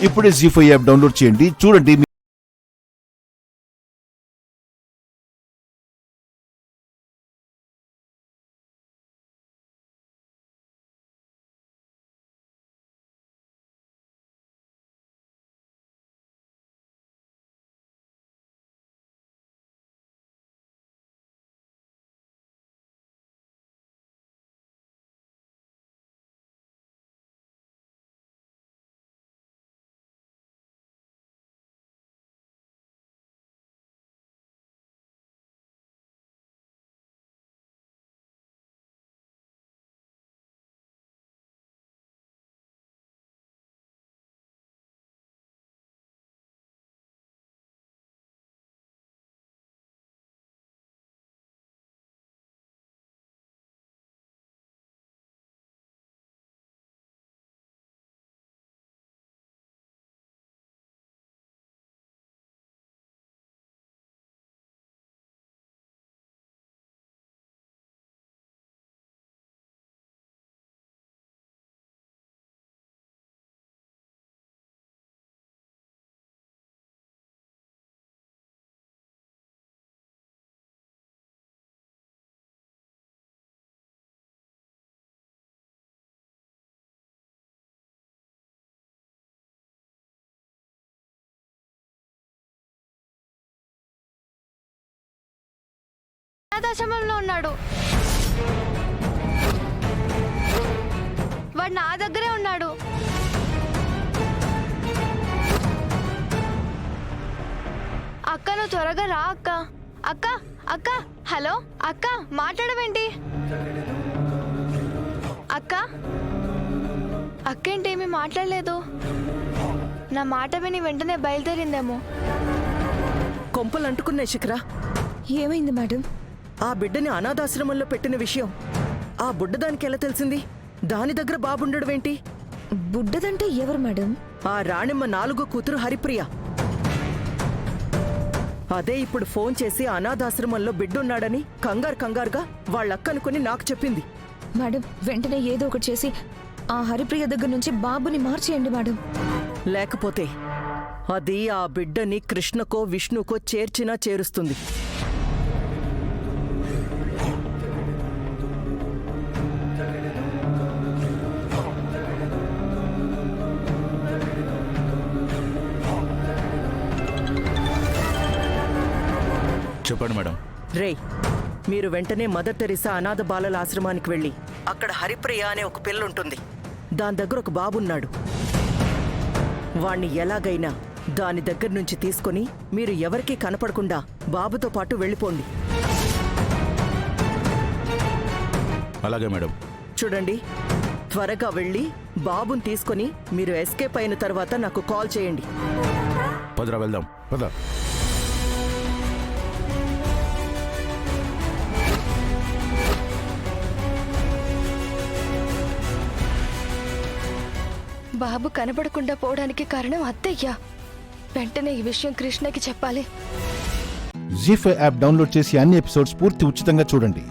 ఇప్పుడే జీ5 app download చేయండి, చూడండి. అనాథాశ్రమంలో ఉన్నాడు. వాడు నా దగ్గరే ఉన్నాడు. అక్క నువ్వు త్వరగా రా అక్క. అక్క అక్క హలో అక్క, మాట్లాడవేంటి అక్క? అక్కేంటేమీ మాట్లాడలేదు. నా మాట విని వెంటనే బయలుదేరిందేమో. కొంపలు అంటుకున్నాయి శిఖరా. ఏమైంది మేడం? ఆ బిడ్డని అనాథాశ్రమంలో పెట్టిన విషయం ఆ బుడ్డదానికి ఎలా తెలిసింది? దాని దగ్గర బాబుండడమేంటి? బుడ్డదంటే ఎవరు మేడం? ఆ రాణిమ్మ 4వ కూతురు హరిప్రియ. అదే ఇప్పుడు ఫోన్ చేసి అనాథాశ్రమంలో బిడ్డున్నాడని కంగారుగా వాళ్ళక్కనుకుని నాకు చెప్పింది. మేడం వెంటనే ఏదో ఒకటి చేసి ఆ హరిప్రియ దగ్గర నుంచి బాబుని మార్చేయండి మేడం. లేకపోతే అది ఆ బిడ్డని కృష్ణకో విష్ణుకో చేర్చినా చేరుస్తుంది. చెప్పండి మేడం. రేయ్, మీరు వెంటనే మదర్ తెరిసా అనాథ బాలల ఆశ్రమానికి వెళ్ళి అక్కడ హరిప్రియ అనే ఒక పిల్లుంటుంది. దాని దగ్గర ఒక బాబున్నాడు. వాణ్ణి ఎలాగైనా దాని దగ్గర నుంచి తీసుకొని మీరు ఎవరికీ కనపడకుండా బాబుతో పాటు వెళ్ళిపోండి. అలాగే మేడం. చూడండి, త్వరగా వెళ్ళి బాబుని తీసుకొని మీరు ఎస్కేప్ అయిన తర్వాత నాకు కాల్ చేయండి. పదరా వెళ్దాం, పద. బాబు కనబడకుండా పోవడానికి కారణం అత్తయ్య. వెంటనే ఈ విషయం కృష్ణకి చెప్పాలి. జీ5 యాప్ డౌన్లోడ్ చేసి అన్ని ఎపిసోడ్స్ పూర్తి ఉచితంగా చూడండి.